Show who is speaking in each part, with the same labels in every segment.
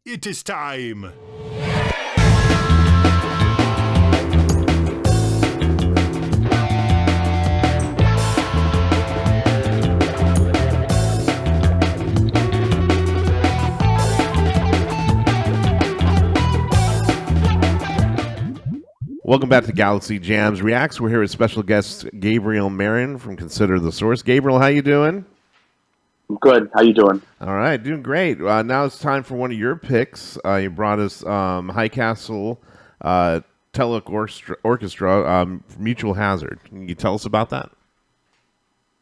Speaker 1: It is time.
Speaker 2: Welcome back to Galaxy Jams Reacts. We're here with special guest Gabriel Marin from Consider the Source. Gabriel, how you doing?
Speaker 3: Good. How you doing?
Speaker 2: All right, doing great. Now it's time for one of your picks. You brought us High Castle Teleorkestra, Mutual Hazard. Can you tell us about that?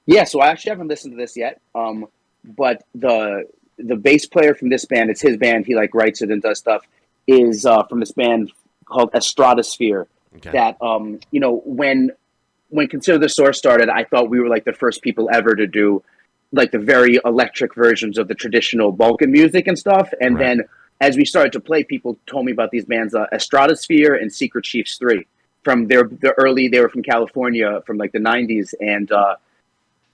Speaker 3: Yeah, so I actually haven't listened to this yet. But the bass player from this band, it's his band. He like writes it and does stuff. Is from this band called Stratosphere. Okay. That when Consider the Source started, I thought we were like the first people ever to do like the very electric versions of the traditional Balkan music and stuff. And then as we started to play, people told me about these bands, Stratosphere and Secret Chiefs 3. From they were from California from like the 90s. And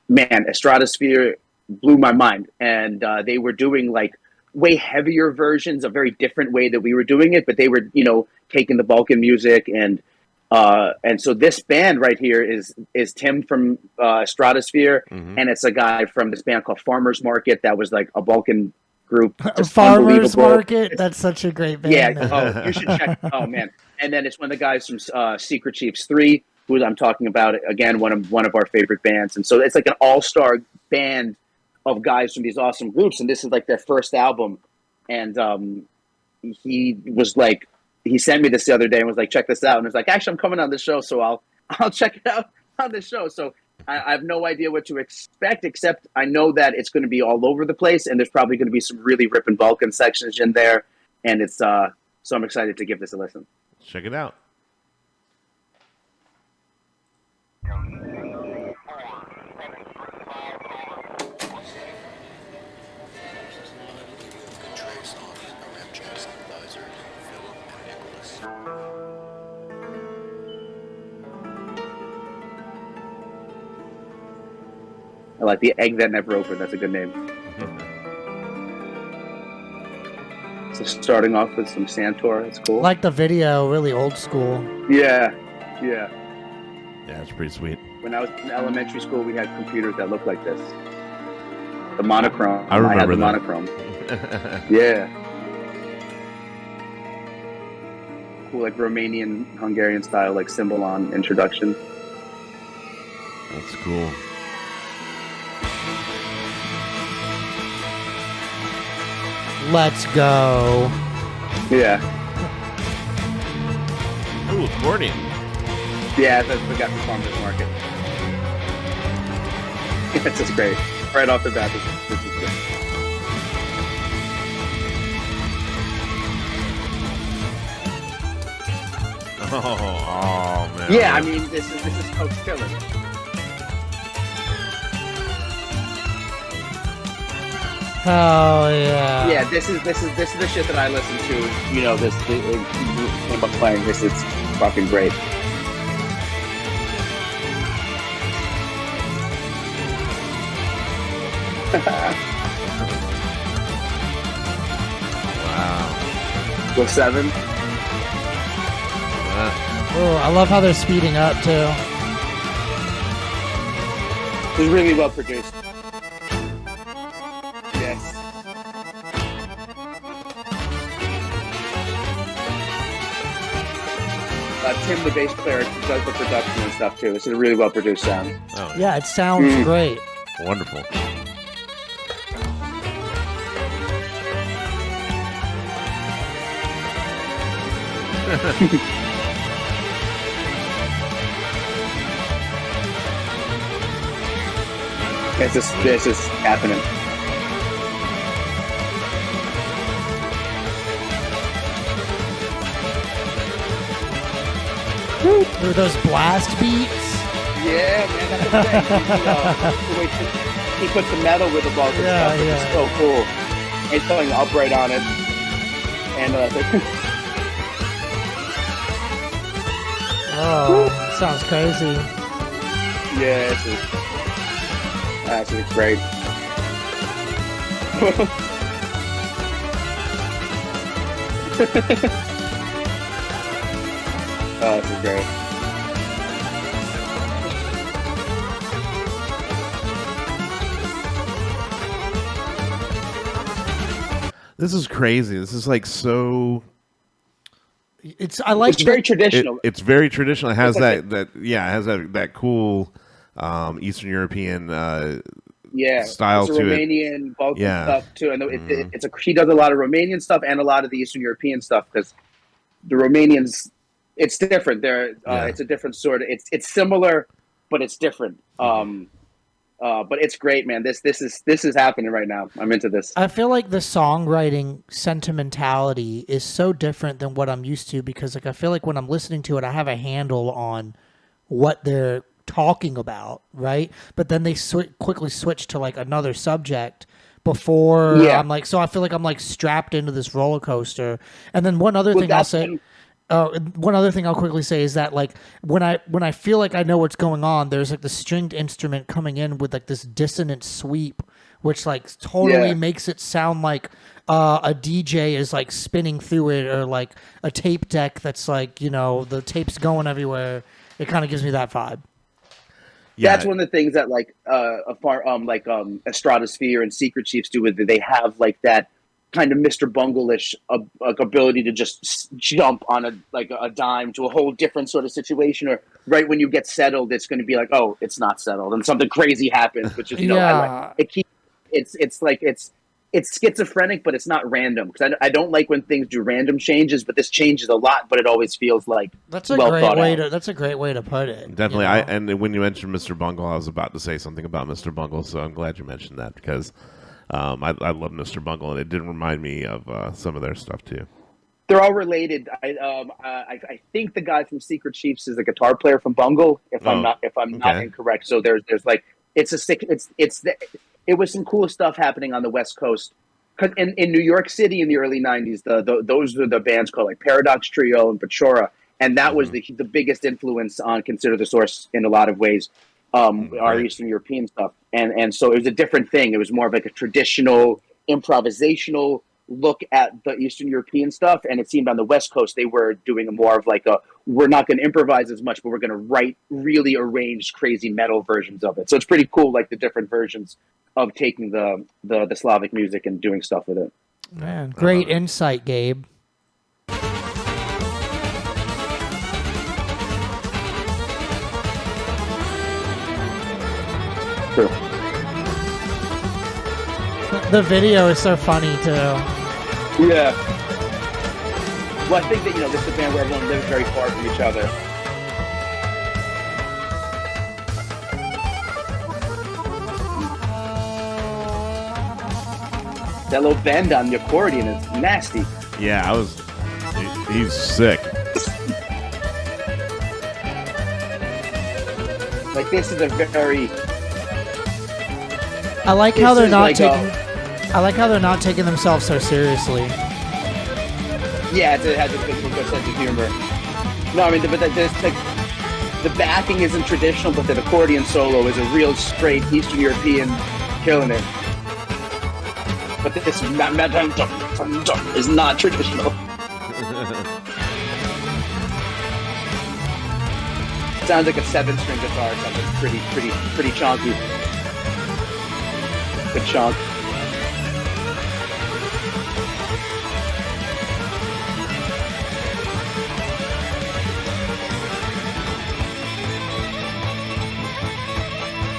Speaker 3: man, Stratosphere blew my mind. And they were doing like way heavier versions, a very different way that we were doing it, but they were, taking the Balkan music and so this band right here is Tim from Stratosphere, and it's a guy from this band called Farmers Market that was like a Balkan group.
Speaker 4: Farmers Market, that's such a great band.
Speaker 3: Yeah, you should check. Oh man, and then it's one of the guys from Secret Chiefs 3, who I'm talking about again, one of our favorite bands, and so it's like an all-star band of guys from these awesome groups, and this is like their first album, and he sent me this the other day and was like, check this out. And it's like, actually, I'm coming on this show, so I'll check it out on this show. So I have no idea what to expect, except I know that it's going to be all over the place, and there's probably going to be some really ripping Balkan sections in there. And it's so I'm excited to give this a listen.
Speaker 2: Check it out.
Speaker 3: I like the egg that never opened. That's a good name. So starting off with some Santor. That's cool.
Speaker 4: I like the video, really old school.
Speaker 3: Yeah.
Speaker 2: Yeah, it's pretty sweet.
Speaker 3: When I was in elementary school, we had computers that looked like this. The monochrome.
Speaker 2: I remember
Speaker 3: had the
Speaker 2: that.
Speaker 3: monochrome. Yeah. Cool, like Romanian, Hungarian style, like cymbal on introduction.
Speaker 2: That's cool.
Speaker 4: Let's go.
Speaker 3: Yeah.
Speaker 2: Ooh, accordion.
Speaker 3: Yeah, that's the guy from Farmers Market. This is great. Right off the bat, this is good.
Speaker 2: Oh man.
Speaker 3: Yeah, I mean, this is so killer.
Speaker 4: Oh yeah.
Speaker 3: Yeah, this is the shit that I listen to. This came up playing this. It's fucking great.
Speaker 2: Wow.
Speaker 3: Go 7.
Speaker 4: Oh, I love how they're speeding up too.
Speaker 3: It's really well produced. Yes. Tim, the bass player, does the production and stuff too. This is a really well produced sound.
Speaker 2: Oh,
Speaker 4: Yeah, it sounds great.
Speaker 2: wonderful.
Speaker 3: This is happening.
Speaker 4: Ooh, those blast beats.
Speaker 3: Yeah, man, that's the thing. He puts the metal with the balls and
Speaker 4: Yeah,
Speaker 3: stuff. It's so cool. And he's playing upright on it. And
Speaker 4: Oh, sounds crazy.
Speaker 3: yeah, it's great. Oh, this is great.
Speaker 2: This is crazy. This is like so.
Speaker 4: It's
Speaker 3: very traditional.
Speaker 2: It's very traditional. It has
Speaker 3: It's like
Speaker 2: it has that cool Eastern European style
Speaker 3: it's a
Speaker 2: to it.
Speaker 3: Romanian vocal
Speaker 2: Yeah.
Speaker 3: stuff too, and he does a lot of Romanian stuff and a lot of the Eastern European stuff because the Romanians, it's different. It's a different sort of. It's similar, but it's different. But it's great, man. This is happening right now. I'm into this.
Speaker 4: I feel like the songwriting sentimentality is so different than what I'm used to because like I feel like when I'm listening to it, I have a handle on what they're talking about, right? But then they quickly switch to like another subject before I'm like, so I feel like I'm like strapped into this roller coaster. And then one other thing I'll say. One other thing I'll quickly say is that like when I feel like I know what's going on, there's like the stringed instrument coming in with like this dissonant sweep, which like totally makes it sound like a DJ is like spinning through it, or like a tape deck that's like, you know, the tape's going everywhere. It kind of gives me that vibe.
Speaker 3: Yeah. That's one of the things that like Stratosphere and Secret Chiefs do with it. They have like that kind of Mr. Bungle-ish ability to just jump on a dime to a whole different sort of situation, or right when you get settled, it's going to be like, oh, it's not settled, and something crazy happens, which is it's schizophrenic, but it's not random because I don't like when things do random changes, but this changes a lot, but it always feels like
Speaker 4: that's a great way to put it.
Speaker 2: Definitely, you know? And when you mentioned Mr. Bungle, I was about to say something about Mr. Bungle, so I'm glad you mentioned that because. I love Mr. Bungle, and it did remind me of some of their stuff too.
Speaker 3: They're all related. I think the guy from Secret Chiefs is a guitar player from Bungle. If I'm not incorrect. So there's like it was some cool stuff happening on the West Coast. Cause in New York City in the early '90s, those were the bands called like Paradox Trio and Pachora, and that was the biggest influence on Consider the Source in a lot of ways. Our Eastern European stuff, and so it was a different thing. It was more of like a traditional improvisational look at the Eastern European stuff, and it seemed on the West Coast they were doing more of like we're not going to improvise as much, but we're going to write really arranged crazy metal versions of it. So it's pretty cool, like the different versions of taking the Slavic music and doing stuff with it.
Speaker 4: Man, great insight, Gabe.
Speaker 3: True.
Speaker 4: The video is so funny too.
Speaker 3: Yeah. Well, I think that this is a band where everyone lives very far from each other. That little bend on the accordion is nasty.
Speaker 2: Yeah, he's sick.
Speaker 3: Like this is a very.
Speaker 4: I like how they're not taking themselves so seriously.
Speaker 3: Yeah, it has a good sense of humor. No, I mean, but the backing isn't traditional, but the accordion solo is a real straight Eastern European killing it. But this is not traditional. Sounds like a 7-string guitar or something. Pretty chunky. Good chunk.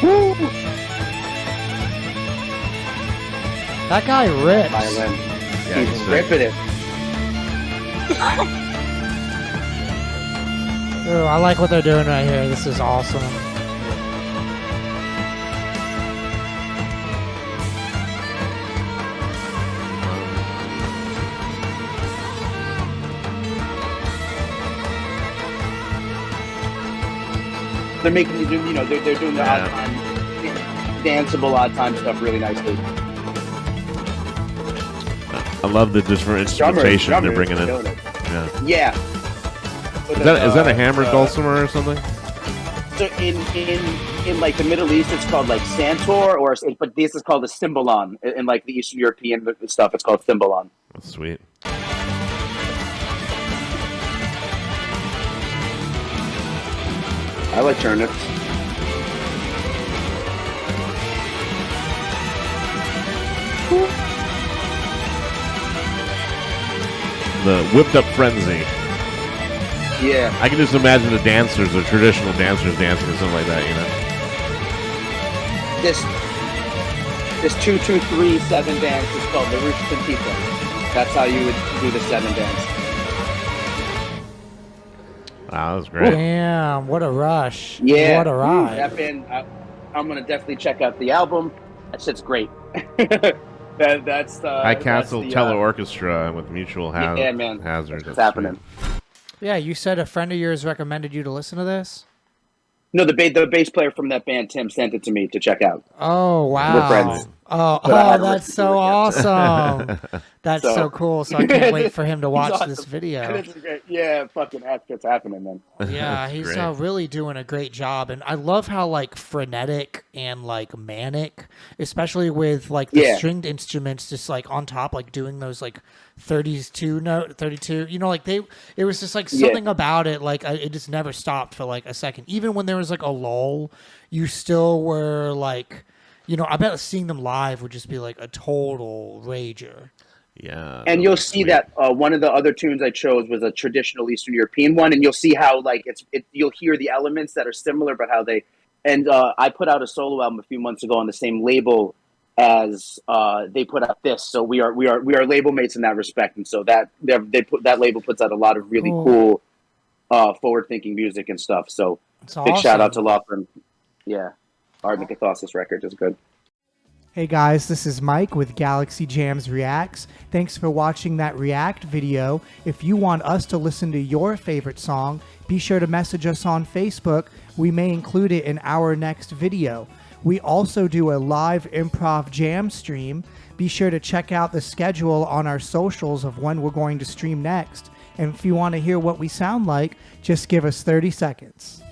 Speaker 3: Woo!
Speaker 4: That guy rips.
Speaker 3: Violin.
Speaker 2: Yeah,
Speaker 3: he's ripping it.
Speaker 4: Ooh, I like what they're doing right here. This is awesome.
Speaker 3: They're making they're doing the odd time, danceable odd time stuff really nicely.
Speaker 2: I love the different instrumentation they're bringing in.
Speaker 3: Yeah.
Speaker 2: Is that a hammered dulcimer or something?
Speaker 3: So in like the Middle East, it's called like santor, but this is called a cymbalon. In like the Eastern European stuff, it's called cymbalon.
Speaker 2: That's sweet.
Speaker 3: I like turnips.
Speaker 2: The whipped up frenzy.
Speaker 3: Yeah.
Speaker 2: I can just imagine the dancers, the traditional dancers dancing or something like that, you know?
Speaker 3: This 2-2-3-7 dance is called the Rushtantita. That's how you would do the 7 dance.
Speaker 2: Wow, that was great.
Speaker 4: Damn, what a rush.
Speaker 3: Yeah.
Speaker 4: What a ride.
Speaker 3: That band, I'm going to definitely check out the album. That shit's great. That's
Speaker 2: High Castle
Speaker 3: the,
Speaker 2: Teleorkestra with Mutual
Speaker 3: yeah, man.
Speaker 2: Hazard.
Speaker 3: It's happening.
Speaker 4: Yeah, you said a friend of yours recommended you to listen to this?
Speaker 3: No, the bass player from that band, Tim, sent it to me to check out.
Speaker 4: Oh, wow.
Speaker 3: We're friends.
Speaker 4: Oh,
Speaker 3: But I hadn't
Speaker 4: that's
Speaker 3: listened
Speaker 4: so
Speaker 3: to it yet.
Speaker 4: awesome. That's so cool. So I can't wait for him to watch
Speaker 3: awesome.
Speaker 4: this video.
Speaker 3: It's great. Yeah, fucking it's happening, man.
Speaker 4: Yeah, he's
Speaker 2: Great.
Speaker 4: really doing a great job. And I love how, like, frenetic and, like, manic, especially with, like, the stringed instruments just, like, on top, like, doing those, like, 32 note, 32. You know, like, it was just, like, something about it. Like, it just never stopped for, like, a second. Even when there was, like, a lull, you still were, like... You know, I bet seeing them live would just be like a total rager.
Speaker 2: Yeah.
Speaker 3: And you'll see that one of the other tunes I chose was a traditional Eastern European one, and you'll see how like you'll hear the elements that are similar, but how they. And I put out a solo album a few months ago on the same label as they put out this, so we are label mates in that respect, and so that that label puts out a lot of really cool forward thinking music and stuff. So big shout out to Lawford. Yeah. Art and Catharsis record is good.
Speaker 1: Hey guys, this is Mike with Galaxy Jams Reacts. Thanks for watching that React video. If you want us to listen to your favorite song, be sure to message us on Facebook. We may include it in our next video. We also do a live improv jam stream. Be sure to check out the schedule on our socials of when we're going to stream next. And if you want to hear what we sound like, just give us 30 seconds.